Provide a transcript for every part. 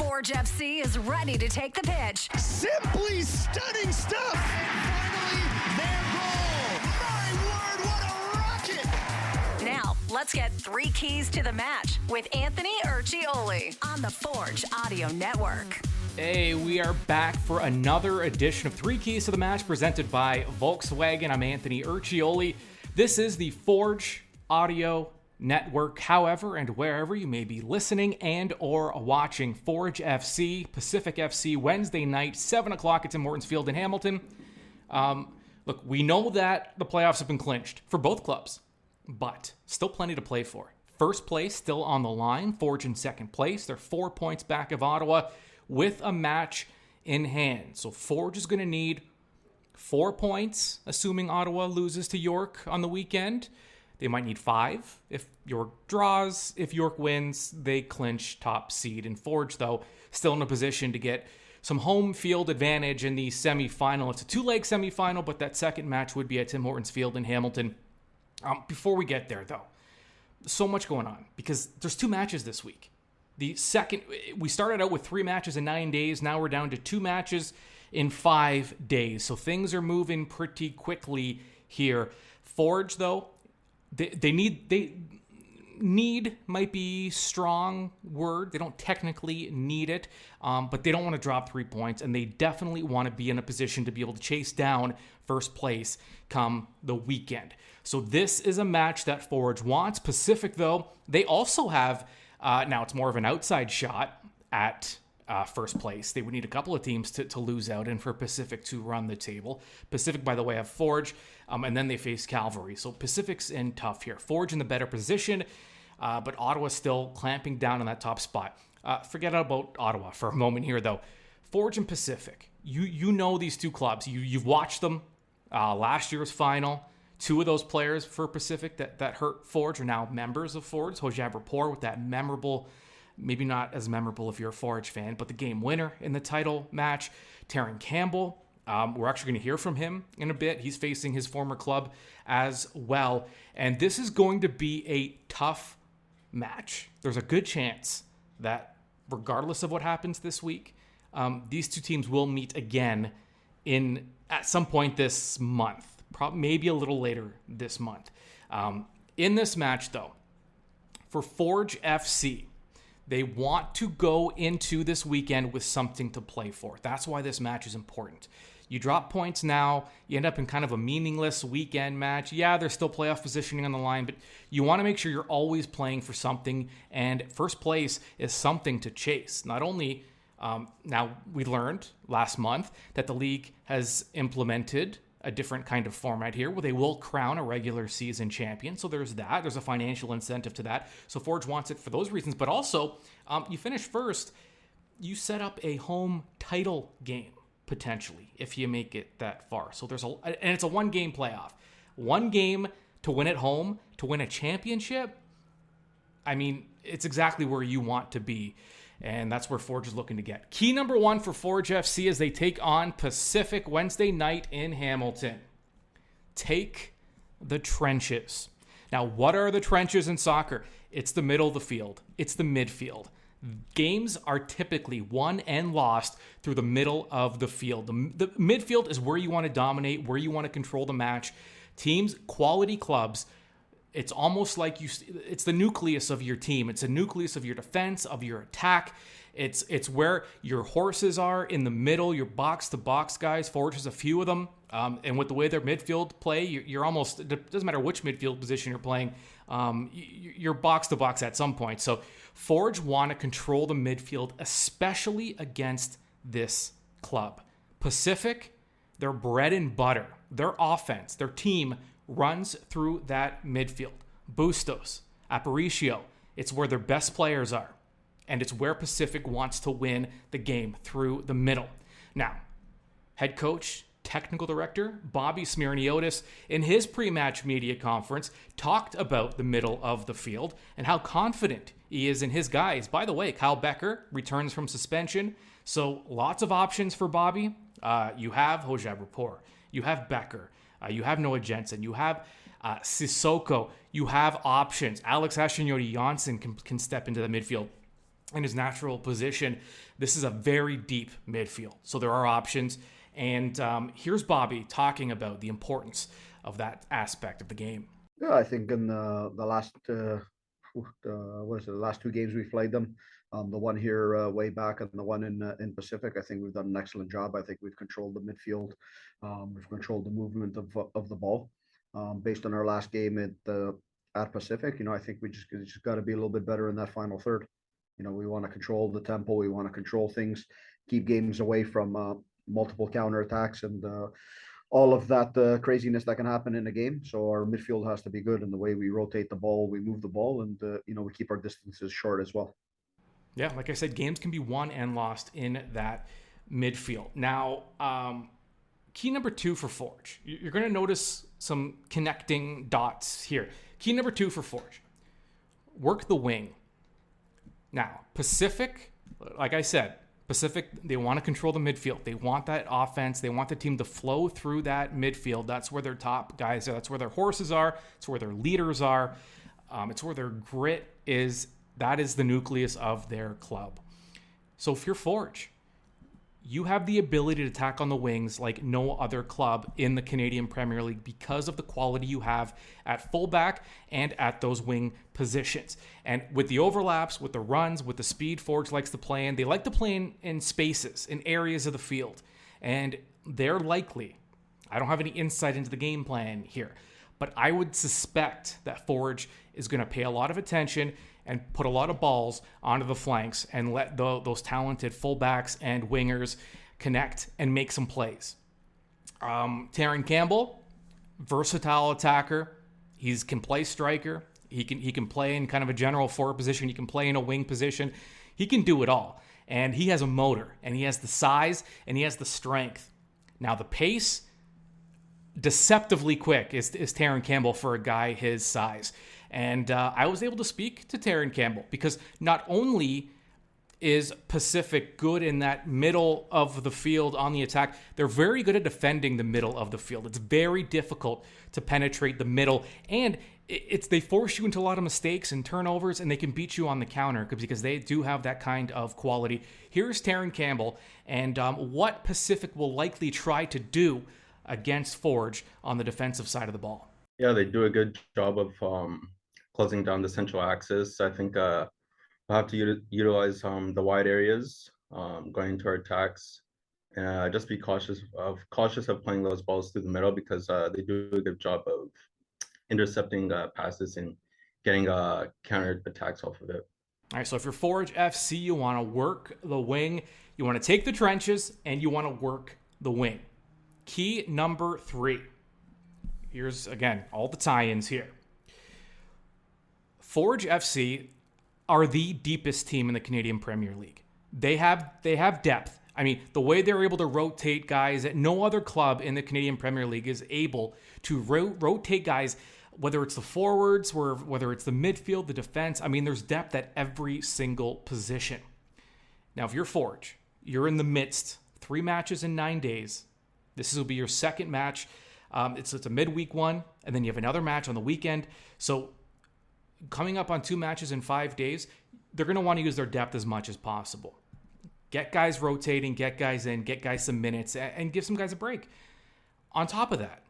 Forge FC is ready to take the pitch. Simply stunning stuff. And finally, their goal. My word, what a rocket. Now, let's get 3 keys to the match with Anthony Urciuoli on the Forge Audio Network. Hey, we are back for another edition of 3 Keys to the Match presented by Volkswagen. I'm Anthony Urciuoli. This is the Forge Audio Network. However, and wherever you may be listening and or watching, Forge FC, Pacific FC, Wednesday night, 7 o'clock at Tim Hortons Field in Hamilton. Look, we know that the playoffs have been clinched for both clubs, but still plenty to play for. First place still on the line. Forge in second place. They're 4 points back of Ottawa with a match in hand. So Forge is going to need 4 points, assuming Ottawa loses to York on the weekend. They might need 5 if York draws. If York wins, they clinch top seed. And Forge, though, still in a position to get some home field advantage in the semifinal. It's a 2-leg semifinal, but that second match would be at Tim Hortons Field in Hamilton. Before we get there, though, so much going on because there's 2 matches this week. We started out with 3 matches in 9 days. Now we're down to 2 matches in 5 days. So things are moving pretty quickly here. Forge, though, they need might be strong word. They don't technically need it, but they don't want to drop 3 points, and they definitely want to be in a position to be able to chase down first place come the weekend. So this is a match that Forge wants. Pacific, though, they also have, now it's more of an outside shot at first place. They would need a couple of teams to lose out and for Pacific to run the table. Pacific, by the way, have Forge, and then they face Cavalry. So Pacific's in tough here. Forge in the better position, but Ottawa's still clamping down on that top spot. Forget about Ottawa for a moment here, though. Forge and Pacific, you know these 2 clubs. You've watched them. Last year's final, 2 of those players for Pacific that hurt Forge are now members of Forge. Hojab Rapport with that memorable, maybe not as memorable if you're a Forge fan, but the game winner in the title match, Terran Campbell. We're actually going to hear from him in a bit. He's facing his former club as well. And this is going to be a tough match. There's a good chance that regardless of what happens this week, these 2 teams will meet again at some point this month, maybe a little later this month. In this match, though, for Forge FC, they want to go into this weekend with something to play for. That's why this match is important. You drop points now, you end up in kind of a meaningless weekend match. Yeah, there's still playoff positioning on the line, but you want to make sure you're always playing for something, and first place is something to chase. Not only, now we learned last month that the league has implemented a different kind of format here where they will crown a regular season champion. So there's that. There's a financial incentive to that. So Forge wants it for those reasons. But also, you finish first, you set up a home title game, potentially, if you make it that far. So and it's a 1-game playoff. 1 game to win at home, to win a championship. I mean, it's exactly where you want to be. And that's where Forge is looking to get. Key number 1 for Forge FC as they take on Pacific Wednesday night in Hamilton. Take the trenches. Now, what are the trenches in soccer? It's the middle of the field. It's the midfield. Games are typically won and lost through the middle of the field. The midfield is where you want to dominate, where you want to control the match. Teams, quality clubs, it's almost like it's the nucleus of your team. It's a nucleus of your defense, of your attack. It's where your horses are in the middle, your box-to-box guys. Forge has a few of them. And with the way their midfield play, you're almost, it doesn't matter which midfield position you're playing, you're box-to-box at some point. So Forge want to control the midfield, especially against this club. Pacific, their bread and butter, their offense, their team runs through that midfield. Bustos, Aparicio, it's where their best players are. And it's where Pacific wants to win the game, through the middle. Now, head coach, technical director, Bobby Smyrniotis, in his pre-match media conference, talked about the middle of the field and how confident he is in his guys. By the way, Kyle Becker returns from suspension, so lots of options for Bobby. You have Hojab Rapport, you have Becker, you have Noah Jensen, you have Sissoko, you have options. Alex Urciuoli Janssen can step into the midfield. in his natural position, this is a very deep midfield. So there are options. And here's Bobby talking about the importance of that aspect of the game. Yeah, I think in the last the last two games we've played them, the one here way back and the one in Pacific, I think we've done an excellent job. I think we've controlled the midfield, we've controlled the movement of the ball. Based on our last game at Pacific, I think we just got to be a little bit better in that final third. We want to control the tempo, we want to control things, keep games away from multiple counterattacks and all of that craziness that can happen in a game. So our midfield has to be good in the way we rotate the ball, we move the ball, and we keep our distances short as well. Yeah, like I said, games can be won and lost in that midfield. Now, key number 2 for Forge. You're going to notice some connecting dots here. Key number 2 for Forge. Work the wing. Now, Pacific, like I said, Pacific, they want to control the midfield. They want that offense. They want the team to flow through that midfield. That's where their top guys are. That's where their horses are. It's where their leaders are. It's where their grit is. That is the nucleus of their club. So if you're Forge, you have the ability to attack on the wings like no other club in the Canadian Premier League because of the quality you have at fullback and at those wing positions. And with the overlaps, with the runs, with the speed Forge likes to play in, they like to play in spaces, in areas of the field. And they're likely, I don't have any insight into the game plan here, but I would suspect that Forge is going to pay a lot of attention and put a lot of balls onto the flanks and let those talented fullbacks and wingers connect and make some plays. Terran Campbell, versatile attacker. He can play striker. He can play in kind of a general forward position. He can play in a wing position. He can do it all. And he has a motor, and he has the size, and he has the strength. Now, the pace, deceptively quick is Terran Campbell for a guy his size. And I was able to speak to Terran Campbell because not only is Pacific good in that middle of the field on the attack, they're very good at defending the middle of the field. It's very difficult to penetrate the middle, and they force you into a lot of mistakes and turnovers, and they can beat you on the counter because they do have that kind of quality. Here's Terran Campbell and what Pacific will likely try to do against Forge on the defensive side of the ball. Yeah, they do a good job of closing down the central axis. I think we'll have to utilize the wide areas going into our attacks. Just be cautious of playing those balls through the middle because they do a good job of intercepting passes and getting counter attacks off of it. All right, so if you're Forge FC, you want to work the wing, you want to take the trenches, and you want to work the wing. Key number 3. Here's, again, all the tie-ins here. Forge FC are the deepest team in the Canadian Premier League. They have depth. I mean, the way they're able to rotate guys that no other club in the Canadian Premier League is able to rotate guys, whether it's the forwards, or whether it's the midfield, the defense. I mean, there's depth at every single position. Now, if you're Forge, you're in the midst, 3 matches in 9 days. This will be your second match. It's a midweek one, and then you have another match on the weekend. So coming up on 2 matches in 5 days, they're going to want to use their depth as much as possible. Get guys rotating, get guys in, get guys some minutes, and give some guys a break. On top of that,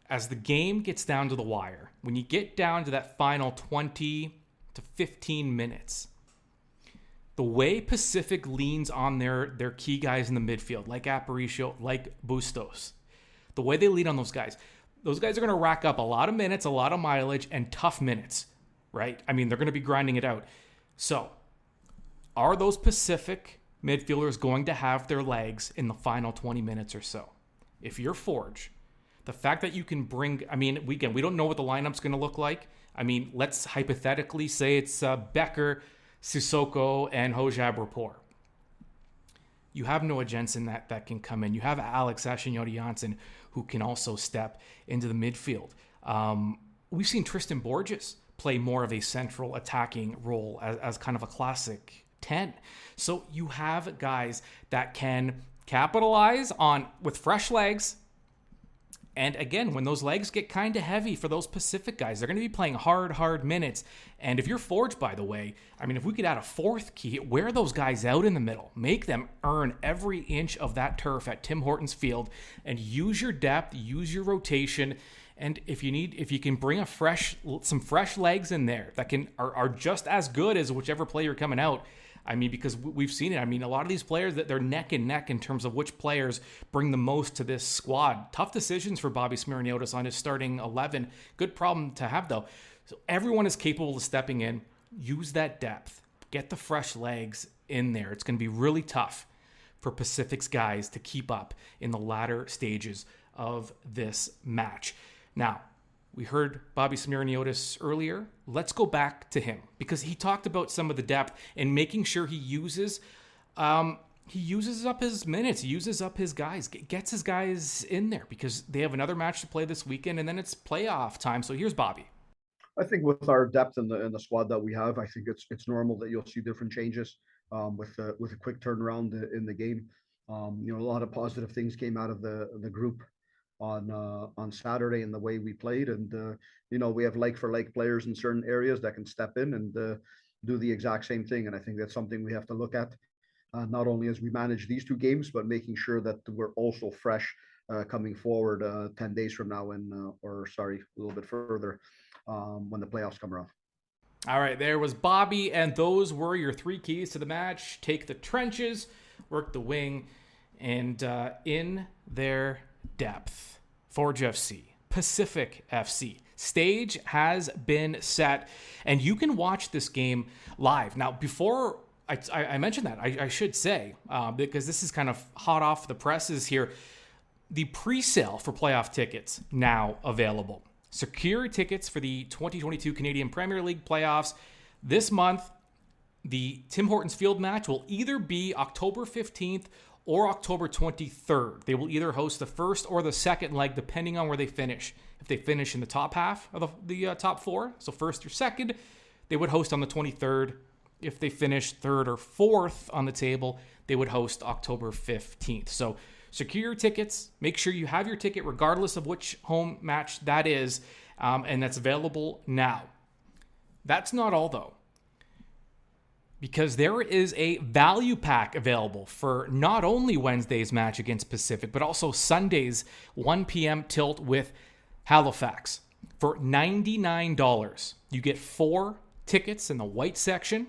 as the game gets down to the wire, when you get down to that final 20 to 15 minutes, the way Pacific leans on their key guys in the midfield, like Aparicio, like Bustos, the way they lean on those guys are going to rack up a lot of minutes, a lot of mileage, and tough minutes, right? I mean, they're going to be grinding it out. So, are those Pacific midfielders going to have their legs in the final 20 minutes or so? If you're Forge, the fact that you can bring, I mean, we don't know what the lineup's going to look like. I mean, let's hypothetically say it's Becker, Sissoko, and Hojab Rapport. You have Noah Jensen that can come in. You have Alex Ashenyotti-Janssen who can also step into the midfield. We've seen Tristan Borges play more of a central attacking role as kind of a classic 10. So you have guys that can capitalize on, with fresh legs, And again, when those legs get kind of heavy for those Pacific guys, they're going to be playing hard minutes. And if you're Forge, by the way, I mean, if we could add a fourth key, wear those guys out in the middle, make them earn every inch of that turf at Tim Hortons Field, and use your depth, use your rotation. And if you can bring some fresh legs in there that are just as good as whichever player coming out. I mean, because we've seen it. I mean, a lot of these players, that they're neck and neck in terms of which players bring the most to this squad. Tough decisions for Bobby Smyrniotis on his starting 11. Good problem to have, though. So everyone is capable of stepping in. Use that depth. Get the fresh legs in there. It's going to be really tough for Pacific's guys to keep up in the latter stages of this match. Now, we heard Bobby Smyrniotis earlier. Let's go back to him because he talked about some of the depth and making sure he uses up his minutes, he uses up his guys, gets his guys in there because they have another match to play this weekend and then it's playoff time. So here's Bobby. I think with our depth in the squad that we have, I think it's normal that you'll see different changes with a quick turnaround in the game. A lot of positive things came out of the group on Saturday and the way we played, and we have like for like players in certain areas that can step in and do the exact same thing. And I think that's something we have to look at, not only as we manage these two games, but making sure that we're also fresh coming forward 10 days from now, a little bit further when the playoffs come around. All right, there was Bobby, and those were your three keys to the match. Take the trenches, work the wing, and in their depth. Forge FC, Pacific FC. Stage has been set, and you can watch this game live. Now, before I mentioned that, I should say, because this is kind of hot off the presses here, the pre-sale for playoff tickets now available. Secure tickets for the 2022 Canadian Premier League playoffs this month. The Tim Hortons Field match will either be October 15th or October 23rd. They will either host the first or the second leg, depending on where they finish. If they finish in the top half of the top four, so first or second, they would host on the 23rd. If they finish third or fourth on the table, they would host October 15th. So secure your tickets. Make sure you have your ticket regardless of which home match that is, and that's available now. That's not all, though, because there is a value pack available for not only Wednesday's match against Pacific, but also Sunday's 1 p.m. tilt with Halifax. For $99, you get 4 tickets in the white section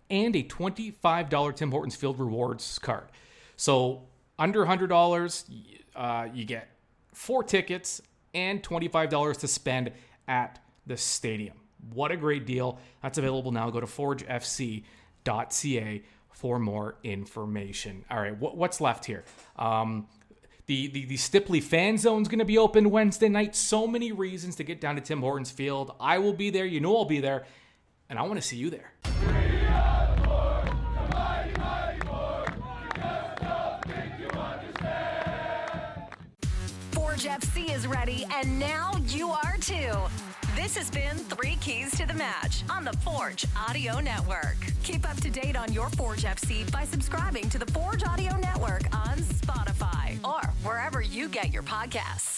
and a $25 Tim Hortons Field Rewards card. So under $100, you get 4 tickets and $25 to spend at the stadium. What a great deal. That's available now. Go to forgefc.ca for more information. All right, what's left here? The Stipley fan zone is going to be open Wednesday night. So many reasons to get down to Tim Hortons Field. I will be there. You know I'll be there. And I want to see you there. Forge FC is ready, and now you are too. This has been 3 Keys to the Match on the Forge Audio Network. Keep up to date on your Forge FC by subscribing to the Forge Audio Network on Spotify or wherever you get your podcasts.